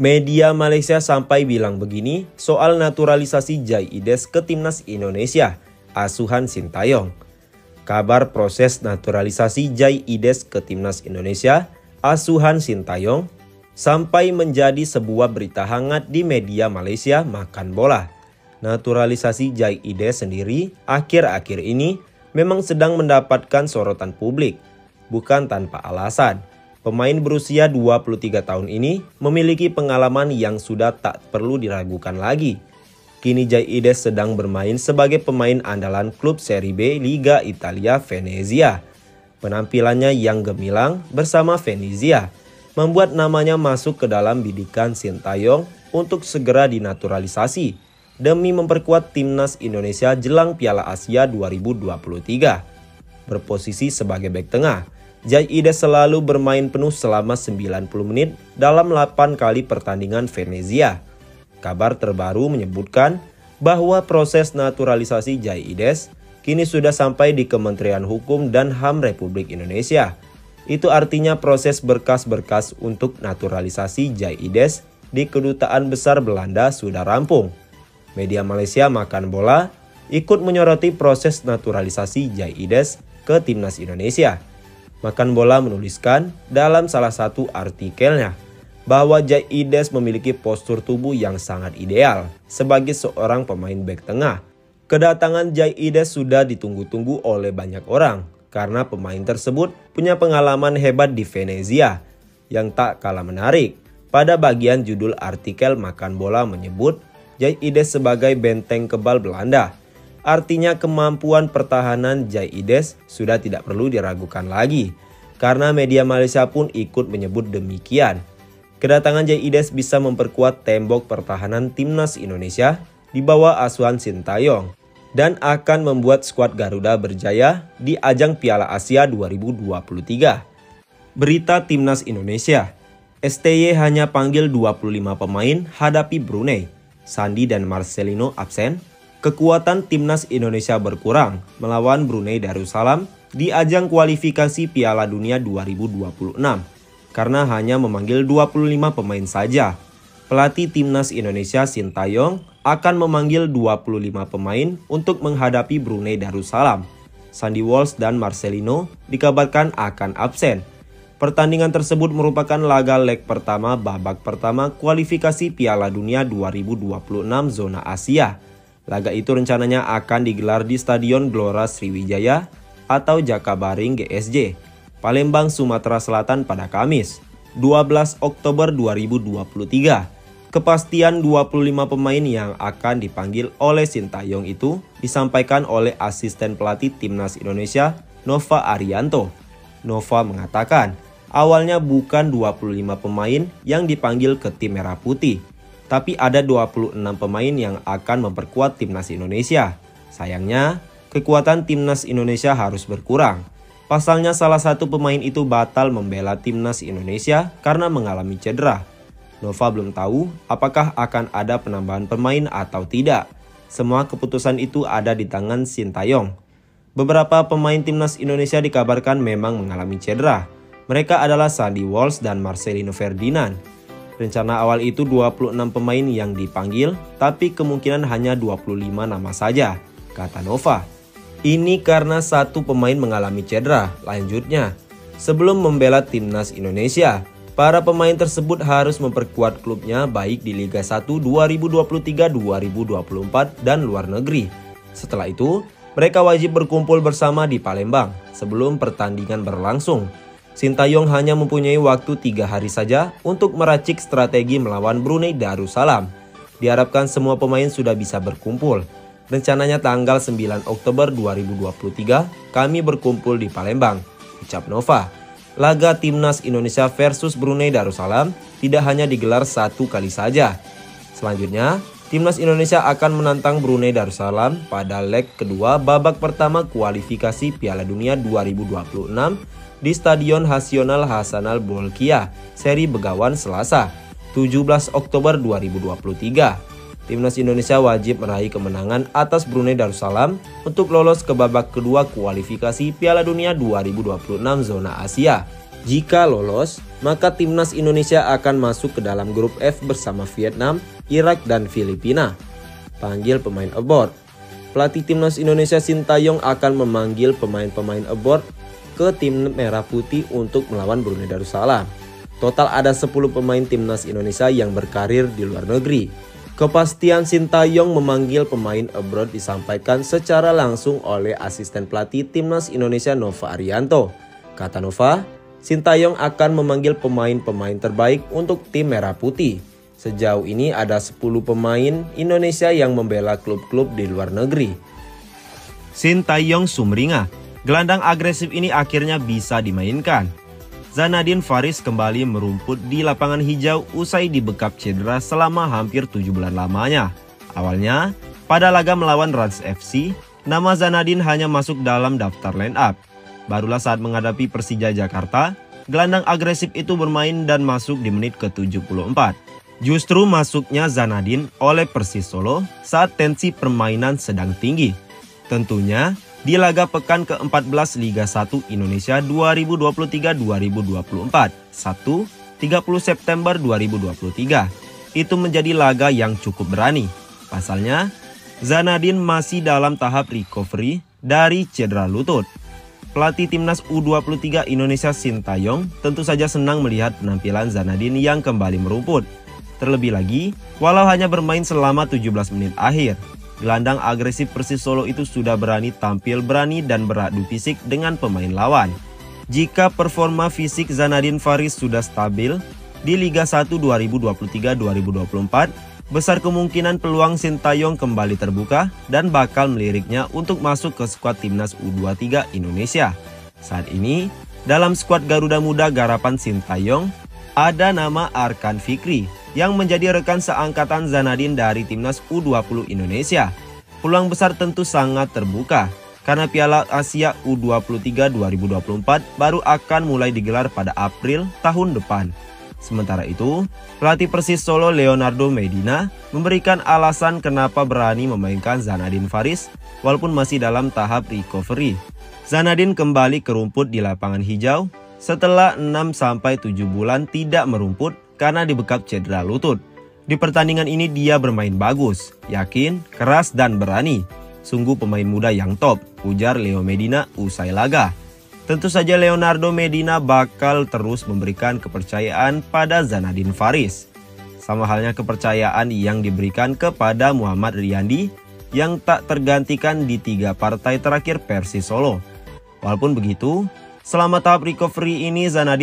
Media Malaysia sampai bilang begini soal naturalisasi Jaides ke timnas Indonesia, asuhan Sintayong. Kabar proses naturalisasi Jaides ke timnas Indonesia, asuhan Sintayong, sampai menjadi sebuah berita hangat di media Malaysia makan bola. Naturalisasi Jaides sendiri akhir-akhir ini memang sedang mendapatkan sorotan publik, bukan tanpa alasan. Pemain berusia 23 tahun ini memiliki pengalaman yang sudah tak perlu diragukan lagi. Kini Jaides sedang bermain sebagai pemain andalan klub Serie B Liga Italia Venezia. Penampilannya yang gemilang bersama Venezia membuat namanya masuk ke dalam bidikan Sintayong untuk segera dinaturalisasi demi memperkuat timnas Indonesia jelang Piala Asia 2023. Berposisi sebagai bek tengah, Jaides selalu bermain penuh selama 90 menit dalam 8 kali pertandingan Venezia. Kabar terbaru menyebutkan bahwa proses naturalisasi Jaides kini sudah sampai di Kementerian Hukum dan HAM Republik Indonesia. Itu artinya proses berkas-berkas untuk naturalisasi Jaides di Kedutaan Besar Belanda sudah rampung. Media Malaysia makan bola ikut menyoroti proses naturalisasi Jaides ke timnas Indonesia. Makan bola menuliskan dalam salah satu artikelnya bahwa Jaides memiliki postur tubuh yang sangat ideal sebagai seorang pemain bek tengah. Kedatangan Jaides sudah ditunggu-tunggu oleh banyak orang karena pemain tersebut punya pengalaman hebat di Venezia. Yang tak kalah menarik, pada bagian judul artikel Makan Bola menyebut Jaides sebagai benteng kebal Belanda. Artinya kemampuan pertahanan Jaides sudah tidak perlu diragukan lagi, karena media Malaysia pun ikut menyebut demikian. Kedatangan Jaides bisa memperkuat tembok pertahanan timnas Indonesia di bawah asuhan Sintayong dan akan membuat skuad Garuda berjaya di ajang Piala Asia 2023. Berita timnas Indonesia, STY hanya panggil 25 pemain hadapi Brunei, Sandi dan Marcelino absen. Kekuatan timnas Indonesia berkurang melawan Brunei Darussalam di ajang kualifikasi Piala Dunia 2026 karena hanya memanggil 25 pemain saja. Pelatih timnas Indonesia Sintayong akan memanggil 25 pemain untuk menghadapi Brunei Darussalam. Sandy Walsh dan Marcelino dikabarkan akan absen. Pertandingan tersebut merupakan laga leg pertama babak pertama kualifikasi Piala Dunia 2026 zona Asia. Laga itu rencananya akan digelar di Stadion Gelora Sriwijaya atau Jakabaring GSJ, Palembang, Sumatera Selatan pada Kamis, 12 Oktober 2023. Kepastian 25 pemain yang akan dipanggil oleh Sintayong itu disampaikan oleh asisten pelatih timnas Indonesia, Nova Arianto. Nova mengatakan, awalnya bukan 25 pemain yang dipanggil ke tim Merah Putih, tapi ada 26 pemain yang akan memperkuat timnas Indonesia. Sayangnya, kekuatan timnas Indonesia harus berkurang. Pasalnya salah satu pemain itu batal membela timnas Indonesia karena mengalami cedera. Nova belum tahu apakah akan ada penambahan pemain atau tidak. Semua keputusan itu ada di tangan Sintayong. Beberapa pemain timnas Indonesia dikabarkan memang mengalami cedera. Mereka adalah Sandy Walsh dan Marcelino Ferdinand. Rencana awal itu 26 pemain yang dipanggil, tapi kemungkinan hanya 25 nama saja, kata Nova. Ini karena satu pemain mengalami cedera. Lanjutnya, sebelum membela timnas Indonesia, para pemain tersebut harus memperkuat klubnya baik di Liga 1 2023-2024 dan luar negeri. Setelah itu, mereka wajib berkumpul bersama di Palembang sebelum pertandingan berlangsung. Sintayong hanya mempunyai waktu 3 hari saja untuk meracik strategi melawan Brunei Darussalam. Diharapkan semua pemain sudah bisa berkumpul. Rencananya tanggal 9 Oktober 2023 kami berkumpul di Palembang, ucap Nova. Laga timnas Indonesia versus Brunei Darussalam tidak hanya digelar 1 kali saja. Selanjutnya, timnas Indonesia akan menantang Brunei Darussalam pada leg kedua babak pertama kualifikasi Piala Dunia 2026 di Stadion Nasional Hasanal Bolkiah, Seri Begawan, Selasa, 17 Oktober 2023. Timnas Indonesia wajib meraih kemenangan atas Brunei Darussalam untuk lolos ke babak kedua kualifikasi Piala Dunia 2026 zona Asia. Jika lolos, maka timnas Indonesia akan masuk ke dalam grup F bersama Vietnam, Irak, dan Filipina. Panggil pemain abroad. Pelatih timnas Indonesia Sintayong akan memanggil pemain-pemain abroad ke tim Merah Putih untuk melawan Brunei Darussalam. Total ada 10 pemain timnas Indonesia yang berkarir di luar negeri. Kepastian Sintayong memanggil pemain abroad disampaikan secara langsung oleh asisten pelatih timnas Indonesia Nova Arianto. Kata Nova, Sintayong akan memanggil pemain-pemain terbaik untuk tim Merah Putih. Sejauh ini ada 10 pemain Indonesia yang membela klub-klub di luar negeri. Sintayong sumringah, gelandang agresif ini akhirnya bisa dimainkan. Zanadin Faris kembali merumput di lapangan hijau usai dibekap cedera selama hampir 7 bulan lamanya. Awalnya, pada laga melawan Rans FC, nama Zanadin hanya masuk dalam daftar line up. Barulah saat menghadapi Persija Jakarta, gelandang agresif itu bermain dan masuk di menit ke-74. Justru masuknya Zanadin oleh Persis Solo saat tensi permainan sedang tinggi. Tentunya di laga pekan ke-14 Liga 1 Indonesia 2023-2024, Sabtu 30 September 2023. Itu menjadi laga yang cukup berani. Pasalnya, Zanadin masih dalam tahap recovery dari cedera lutut. Pelatih timnas U23 Indonesia Sintayong tentu saja senang melihat penampilan Zanadin yang kembali merumput. Terlebih lagi, walau hanya bermain selama 17 menit akhir, gelandang agresif Persis Solo itu sudah berani tampil berani dan beradu fisik dengan pemain lawan. Jika performa fisik Zanadin Faris sudah stabil di Liga 1 2023-2024, besar kemungkinan peluang Sintayong kembali terbuka dan bakal meliriknya untuk masuk ke skuad timnas U23 Indonesia. Saat ini, dalam skuad Garuda Muda garapan Sintayong, ada nama Arkan Fikri yang menjadi rekan seangkatan Zanadin dari timnas U20 Indonesia. Peluang besar tentu sangat terbuka karena Piala Asia U23 2024 baru akan mulai digelar pada April tahun depan. Sementara itu, pelatih Persis Solo Leonardo Medina memberikan alasan kenapa berani memainkan Zanadin Faris walaupun masih dalam tahap recovery. Zanadin kembali ke rumput di lapangan hijau setelah 6-7 bulan tidak merumput karena dibekap cedera lutut. Di pertandingan ini dia bermain bagus, yakin, keras, dan berani. Sungguh pemain muda yang top, ujar Leo Medina usai laga. Tentu saja Leonardo Medina bakal terus memberikan kepercayaan pada Zanadin Faris. Sama halnya kepercayaan yang diberikan kepada Muhammad Riyandi yang tak tergantikan di 3 partai terakhir Persis Solo. Walaupun begitu, selama tahap recovery ini Zanadin